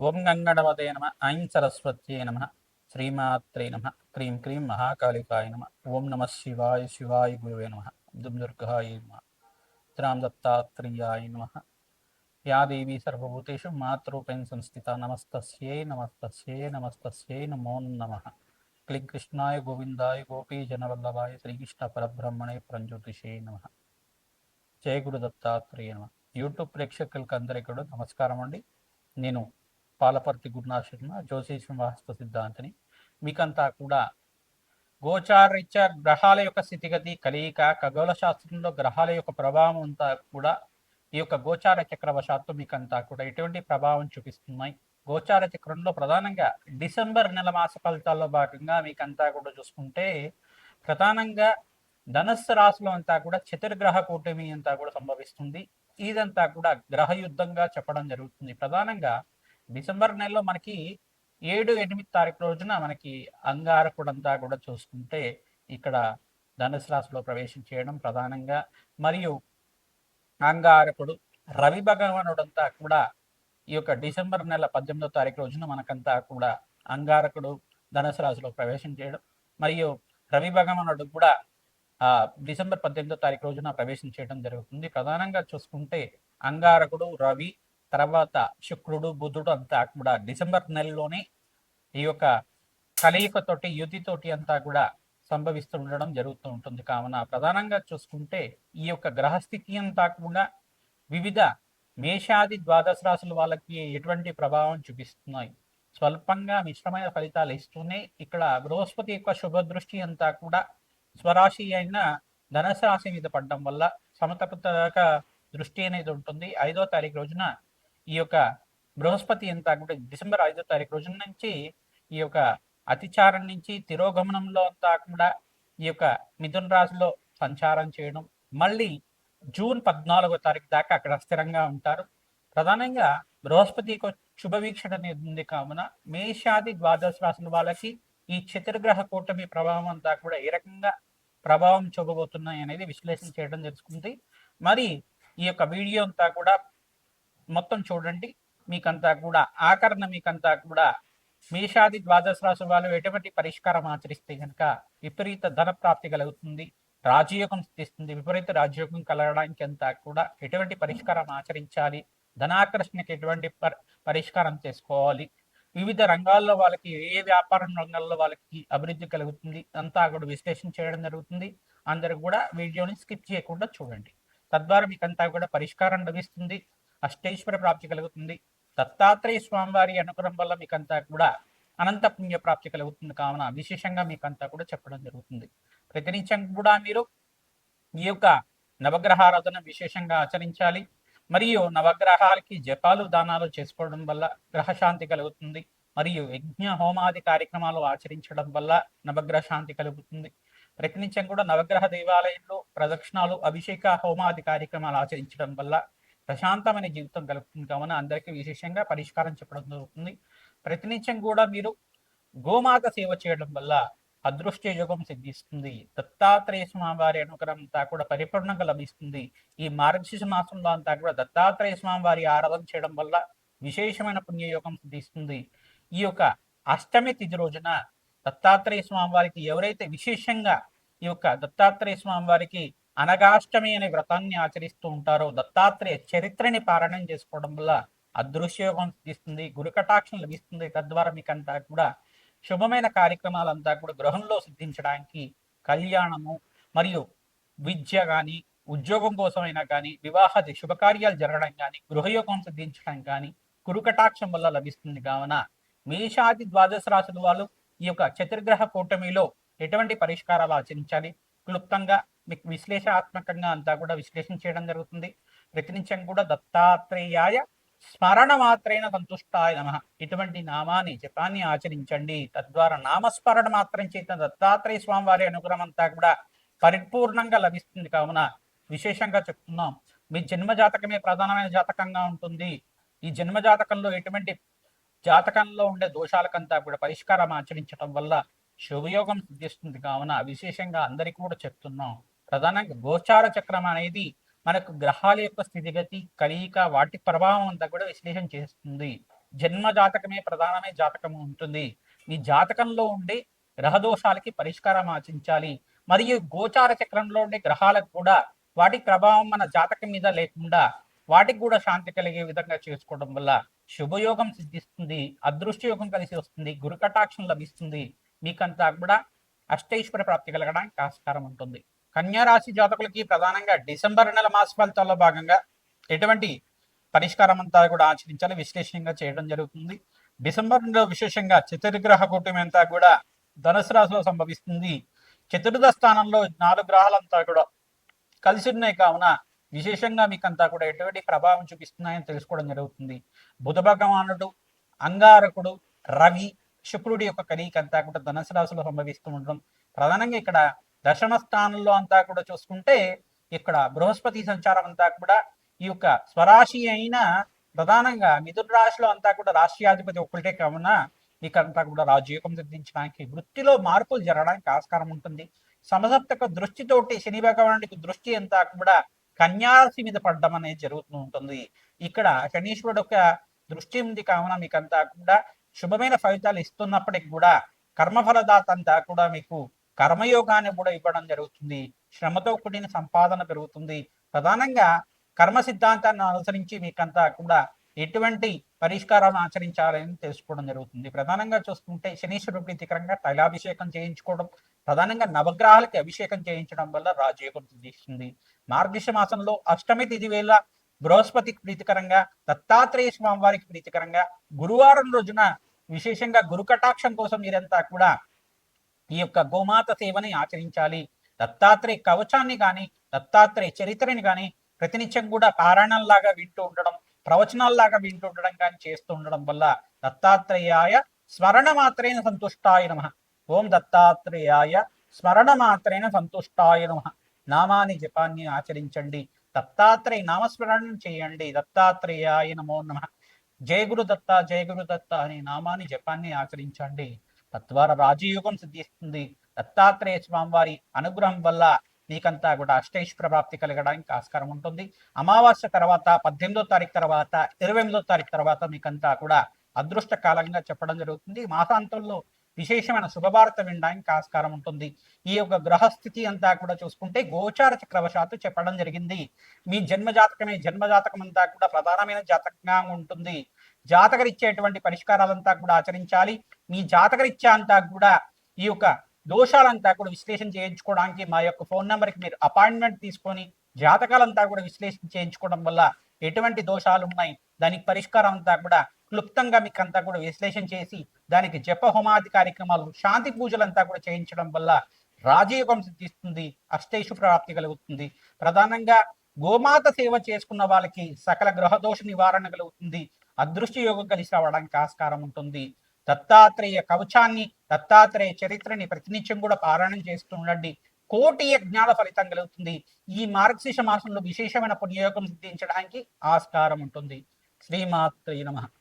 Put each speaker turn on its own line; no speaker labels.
ఓం గంగణవతే నమ ఐం సరస్వత్యే నమ శ్రీమాత్రే నమ క్రీం క్రీం మహాకాళికాయ నమ ఓం నమ శివాయ శివాయ గురువే నమ దుర్గాయ నమ త్రాం దత్తాత్రేయాయ నమ యా దేవీ సర్వభూతేషు మాతృపేణ సంస్థిత నమస్తస్యై నమస్తస్యై నమస్తస్యై నమో నమః క్లీం కృష్ణాయ గోవిందాయ గోపీజనవల్లభాయ శ్రీకృష్ణ పరబ్రహ్మణే ప్రంజ్యోతిషే నమః. జయ గురు దత్తాత్రేయ నమ. యూట్యూబ్ ప్రేక్షకులకు అందరికీ కూడా నమస్కారం అండి. నేను పాలపర్తి గురునాథ్ శర్మ, జ్యోతిష వాస్తు సిద్ధాంతిని. మీకంతా కూడా గోచారరీత్యా గ్రహాల యొక్క స్థితిగతి, కలయిక, ఖగోళ శాస్త్రంలో గ్రహాల యొక్క ప్రభావం అంతా కూడా ఈ యొక్క గోచార చక్రవశాత్తు మీకంతా కూడా ఎటువంటి ప్రభావం చూపిస్తున్నాయి. గోచార చక్రంలో ప్రధానంగా డిసెంబర్ నెల మాస ఫలితాల్లో భాగంగా మీకంతా కూడా చూసుకుంటే ప్రధానంగా ధనస్సు రాశిలో అంతా కూడా చతుర్గ్రహ కూటమి అంతా కూడా సంభవిస్తుంది. ఇదంతా కూడా గ్రహ యుద్ధంగా చెప్పడం జరుగుతుంది. ప్రధానంగా డిసెంబర్ నెలలో మనకి 7-8 తారీఖు రోజున మనకి అంగారకుడు అంతా కూడా చూసుకుంటే ఇక్కడ ధనుసు రాశిలో ప్రవేశం చేయడం ప్రధానంగా, మరియు అంగారకుడు రవి భగవానుడంతా కూడా ఈ యొక్క డిసెంబర్ నెల 18వ తారీఖు రోజున మనకంతా కూడా అంగారకుడు ధనుసు రాశిలో ప్రవేశం చేయడం, మరియు రవి భగవానుడు కూడా డిసెంబర్ 18వ తారీఖు రోజున ప్రవేశం చేయడం జరుగుతుంది. ప్రధానంగా చూసుకుంటే అంగారకుడు, రవి, తర్వాత శుక్రుడు, బుధుడు అంతా కూడా డిసెంబర్ నెలలోనే ఈ యొక్క కలయికతోటి, యుతితోటి అంతా కూడా సంభవిస్తూ ఉండడం జరుగుతూ ఉంటుంది. కావున ప్రధానంగా చూసుకుంటే ఈ యొక్క గ్రహస్థితి అంతా కూడా వివిధ మేషాది ద్వాదశ రాశుల వాళ్ళకి ఎటువంటి ప్రభావం చూపిస్తున్నాయి, స్వల్పంగా మిశ్రమైన ఫలితాలు ఇస్తూనే ఇక్కడ బృహస్పతి యొక్క శుభ దృష్టి అంతా కూడా స్వరాశి అయిన ధనుసు రాశి మీద పడడం వల్ల సమతపక దృష్టి అనేది ఉంటుంది. 5వ తారీఖు రోజున ఈ యొక్క బృహస్పతి అంతా కూడా డిసెంబర్ 5వ తారీఖు రోజున నుంచి ఈ యొక్క అతిచారం నుంచి తిరోగమనంలో అంతా కూడా ఈ యొక్క మిథున రాశిలో సంచారం చేయడం, మళ్ళీ జూన్ 14వ తారీఖు దాకా అక్కడ స్థిరంగా ఉంటారు. ప్రధానంగా బృహస్పతి శుభ వీక్షణ అనేది ఉంది. కావున మేషాది ద్వాదశ రాశుల వాళ్ళకి ఈ చతుర్గ్రహ కూటమి ప్రభావం అంతా కూడా ఏ రకంగా ప్రభావం చూపబోతున్నాయి అనేది విశ్లేషణ చేయడం జరుగుతుంది. మరి ఈ యొక్క వీడియో అంతా కూడా మొత్తం చూడండి. మీకంతా కూడా ఆకరణ మీకంతా కూడా మేషాది ద్వాదశ రాశి వాళ్ళు ఎటువంటి పరిష్కారం ఆచరిస్తే కనుక విపరీత ధన ప్రాప్తి కలుగుతుంది, రాజయోగం స్థితిస్తుంది. విపరీత రాజయోగం కలగడానికి అంతా కూడా ఎటువంటి పరిష్కారం ఆచరించాలి, ధనాకర్షణకి ఎటువంటి పరిష్కారం చేసుకోవాలి, వివిధ రంగాల్లో వాళ్ళకి ఏ వ్యాపార రంగాల్లో వాళ్ళకి అభివృద్ధి కలుగుతుంది అంతా కూడా విశ్లేషణ చేయడం జరుగుతుంది. అందరూ కూడా వీడియోని స్కిప్ చేయకుండా చూడండి. తద్వారా మీకంతా కూడా పరిష్కారం లభిస్తుంది, అష్టైశ్వర ప్రాప్తి కలుగుతుంది. దత్తాత్రేయ స్వామివారి అనుగ్రహం వల్ల మీకంతా కూడా అనంత పుణ్య ప్రాప్తి కలుగుతుంది. కావున విశేషంగా మీకంతా కూడా చెప్పడం జరుగుతుంది. ప్రతినిత్యం కూడా మీరు ఈ యొక్క నవగ్రహారాధన విశేషంగా ఆచరించాలి. మరియు నవగ్రహాలకి జపాలు, దానాలు చేసుకోవడం వల్ల గ్రహశాంతి కలుగుతుంది. మరియు యజ్ఞ హోమాది కార్యక్రమాలు ఆచరించడం వల్ల నవగ్రహ శాంతి కలుగుతుంది. ప్రతినిత్యం కూడా నవగ్రహ దేవాలయంలో ప్రదక్షిణాలు, అభిషేక హోమాది కార్యక్రమాలు ఆచరించడం వల్ల ప్రశాంతమైన జీవితం కలుగుతుంది. కావున అందరికీ విశేషంగా పరిష్కారం చెప్పడం జరుగుతుంది. ప్రతినిత్యం కూడా మీరు గోమాత సేవ చేయడం వల్ల అదృష్ట యోగం సిద్ధిస్తుంది. దత్తాత్రేయ స్వామి వారి అనుగ్రహం అంతా కూడా పరిపూర్ణంగా లభిస్తుంది. ఈ మార్గశిర మాసంలో అంతా కూడా దత్తాత్రేయ స్వామి వారి ఆరాధన చేయడం వల్ల విశేషమైన పుణ్యయోగం సిద్ధిస్తుంది. ఈ యొక్క అష్టమి తిథి రోజున దత్తాత్రేయ స్వామి వారికి ఎవరైతే విశేషంగా ఈ యొక్క దత్తాత్రేయ స్వామి వారికి అనగాష్టమి అనే వ్రతాన్ని ఆచరిస్తూ ఉంటారో, దత్తాత్రేయ చరిత్రని పారాయణం చేసుకోవడం వల్ల అదృశ్యయోగం సిద్ధిస్తుంది, గురుకటాక్షం లభిస్తుంది. తద్వారా మీకంతా కూడా శుభమైన కార్యక్రమాలంతా కూడా గృహంలో సిద్ధించడానికి, కళ్యాణము మరియు విద్య కానీ, ఉద్యోగం కోసమైనా కానీ, వివాహాది శుభకార్యాలు జరగడం కానీ, గృహయోగం సిద్ధించడం కానీ గురుకటాక్షం వల్ల లభిస్తుంది. కావున మేషాది ద్వాదశ రాశుల వాళ్ళు ఈ యొక్క చతుర్గ్రహ కూటమిలో ఎటువంటి పరిష్కారాలు ఆచరించాలి, క్లుప్తంగా మీకు విశ్లేషణాత్మకంగా అంతా కూడా విశ్లేషణ చేయడం జరుగుతుంది. ప్రతినిత్యం కూడా దత్తాత్రేయాయ స్మరణ మాత్రైన సంతుష్టాయ నమః ఇటువంటి నామాన్ని జపాన్ని ఆచరించండి. తద్వారా నామస్మరణ మాత్రం చేత దత్తాత్రేయ స్వామి వారి అనుగ్రహం అంతా కూడా పరిపూర్ణంగా లభిస్తుంది. కావున విశేషంగా చెప్తున్నాం, మీ జన్మ జాతకమే ప్రధానమైన జాతకంగా ఉంటుంది. ఈ జన్మ జాతకంలో ఎటువంటి జాతకంలో ఉండే దోషాలకంతా కూడా పరిష్కారం ఆచరించడం వల్ల శుభయోగం సిద్ధిస్తుంది. కావున విశేషంగా అందరికీ కూడా చెప్తున్నాం. ప్రధానంగా గోచార చక్రం అనేది మనకు గ్రహాల యొక్క స్థితిగతి, కలయిక, వాటి ప్రభావం అంతా కూడా విశ్లేషణ చేస్తుంది. జన్మ జాతకమే ప్రధానమే జాతకము ఉంటుంది. మీ జాతకంలో ఉండే గ్రహదోషాలకి పరిష్కారం ఆచించాలి. మరియు గోచార చక్రంలో ఉండే గ్రహాలకు కూడా వాటి ప్రభావం మన జాతకం మీద లేకుండా వాటికి కూడా శాంతి కలిగే విధంగా చేసుకోవడం వల్ల శుభయోగం సిద్ధిస్తుంది, అదృష్ట యోగం కలిసి వస్తుంది, గురు కటాక్షం లభిస్తుంది. మీకంతా కూడా అష్టైశ్వర ప్రాప్తి కలగడానికి ఆస్కారం ఉంటుంది. కన్యారాశి జాతకులకి ప్రధానంగా డిసెంబర్ నెల మాస ఫలితాల్లో భాగంగా ఎటువంటి పరిష్కారం అంతా కూడా ఆచరించాలి, విశ్లేషణగా చేయడం జరుగుతుంది. డిసెంబర్ నెలలో విశేషంగా చతుర్గ్రహ కూటమి అంతా కూడా ధనుసు రాశిలో సంభవిస్తుంది. చతుర్థ స్థానంలో 4 గ్రహాలంతా కూడా కలిసి ఉన్నాయి కావున విశేషంగా మీకంతా కూడా ఎటువంటి ప్రభావం చూపిస్తున్నాయని తెలుసుకోవడం జరుగుతుంది. బుధ భగవానుడు, అంగారకుడు, రవి, శుక్రుడి యొక్క కలయిక అంతా కూడా ధనుసు రాశిలో సంభవిస్తూ ఉండడం. ప్రధానంగా ఇక్కడ దశమ స్థానంలో అంతా కూడా చూసుకుంటే ఇక్కడ బృహస్పతి సంచారం అంతా కూడా ఈ యొక్క స్వరాశి అయిన ప్రధానంగా మిథున రాశిలో అంతా కూడా రాష్ట్రాధిపతి ఒక్కటే కావున మీకంతా కూడా రాజయోగం సిద్ధించడానికి, వృత్తిలో మార్పులు జరగడానికి ఆస్కారం ఉంటుంది. సమసప్తక దృష్టితోటి శని భగవానుడికి దృష్టి అంతా కూడా కన్యారాశి మీద పడడం అనేది జరుగుతూ ఉంటుంది. ఇక్కడ శనీశ్వరుడు యొక్క దృష్టి ఉంది కావున మీకంతా కూడా శుభమైన ఫలితాలు ఇస్తున్నప్పటికి కూడా కర్మఫలదాత అంతా కూడా మీకు కర్మయోగాన్ని కూడా ఇవ్వడం జరుగుతుంది. శ్రమతో కూడిన సంపాదన పెరుగుతుంది. ప్రధానంగా కర్మ సిద్ధాంతాన్ని అనుసరించి మీకంతా కూడా ఎటువంటి పరిష్కారాలను ఆచరించాలని తెలుసుకోవడం జరుగుతుంది. ప్రధానంగా చూసుకుంటే శనీశ్వరుడు ప్రీతికరంగా తైలాభిషేకం చేయించుకోవడం, ప్రధానంగా నవగ్రహాలకి అభిషేకం చేయించడం వల్ల రాజయోగం సిద్ధిస్తుంది. మార్గశిర మాసంలో అష్టమి తిథి వేళ బృహస్పతికి ప్రీతికరంగా, దత్తాత్రేయ స్వామి వారికి ప్రీతికరంగా, గురువారం రోజున విశేషంగా గురు కటాక్షం కోసం మీరంతా కూడా ఈ యొక్క గోమాత సేవని ఆచరించాలి. దత్తాత్రేయ కవచాన్ని కానీ దత్తాత్రేయ చరిత్రని కానీ ప్రతినిత్యం కూడా పారాయణంలాగా వింటూ ఉండడం, ప్రవచనాల్లాగా వింటూ ఉండడం కానీ చేస్తూ ఉండడం వల్ల దత్తాత్రేయాయ స్మరణ మాత్రేణ సంతుష్టాయ నమః. ఓం దత్తాత్రేయాయ స్మరణ మాత్రేణ సంతుష్టాయ నమః. నామాని జపాన్ని ఆచరించండి, దత్తాత్రేయ నామస్మరణం చేయండి. దత్తాత్రేయాయ నమో నమః. జయ గురు దత్త జయ గురు దత్త అనే నామాన్ని జపాన్ని ఆచరించండి. తద్వారా రాజయోగం సిద్ధిస్తుంది. దత్తాత్రేయ స్వామివారి అనుగ్రహం వల్ల మీకంతా కూడా అష్టైశ్వర ప్రాప్తి కలగడానికి ఆస్కారం ఉంటుంది. అమావాస్య తర్వాత 18వ తారీఖు తర్వాత 28వ తారీఖు తర్వాత మీకంతా కూడా అదృష్ట కాలంగా చెప్పడం జరుగుతుంది. మాసాంతంలో విశేషమైన శుభవార్త వినడానికి ఆస్కారం ఉంటుంది. ఈ యొక్క గ్రహస్థితి అంతా కూడా చూసుకుంటే గోచార చక్రవశాత్తు చెప్పడం జరిగింది. మీ జన్మజాతకమే జన్మజాతకం అంతా కూడా ప్రధానమైన జాతకంగా ఉంటుంది. జాతకరిచ్చేటువంటి పరిష్కారాలంతా కూడా ఆచరించాలి. మీ జాతకరీత్యా అంతా కూడా ఈ యొక్క దోషాలంతా కూడా విశ్లేషణ చేయించుకోవడానికి మా యొక్క ఫోన్ నెంబర్కి మీరు అపాయింట్మెంట్ తీసుకొని జాతకాలంతా కూడా విశ్లేషణ చేయించుకోవడం వల్ల ఎటువంటి దోషాలు ఉన్నాయి, దానికి పరిష్కారం అంతా కూడా క్లుప్తంగా మీకు అంతా కూడా విశ్లేషణ చేసి దానికి జప హోమాది కార్యక్రమాలు, శాంతి పూజలంతా కూడా చేయించడం వల్ల రాజయోగం సిద్ధిస్తుంది, అష్టైశ్వర ప్రాప్తి కలుగుతుంది. ప్రధానంగా గోమాత సేవ చేసుకున్న వాళ్ళకి సకల గ్రహదోష నివారణ కలుగుతుంది, అదృష్ట యోగం కలిసి రావడానికి ఆస్కారం ఉంటుంది. దత్తాత్రేయ కవచాన్ని, దత్తాత్రేయ చరిత్రని ప్రతినిత్యం కూడా పారాయణం చేస్తూ ఉండండి. కోటి యజ్ఞాల ఫలితం కలుగుతుంది. ఈ మార్గశీర్ష మాసంలో విశేషమైన పుణ్యయోగం సిద్ధించడానికి ఆస్కారం ఉంటుంది. శ్రీమాత్రే నమః.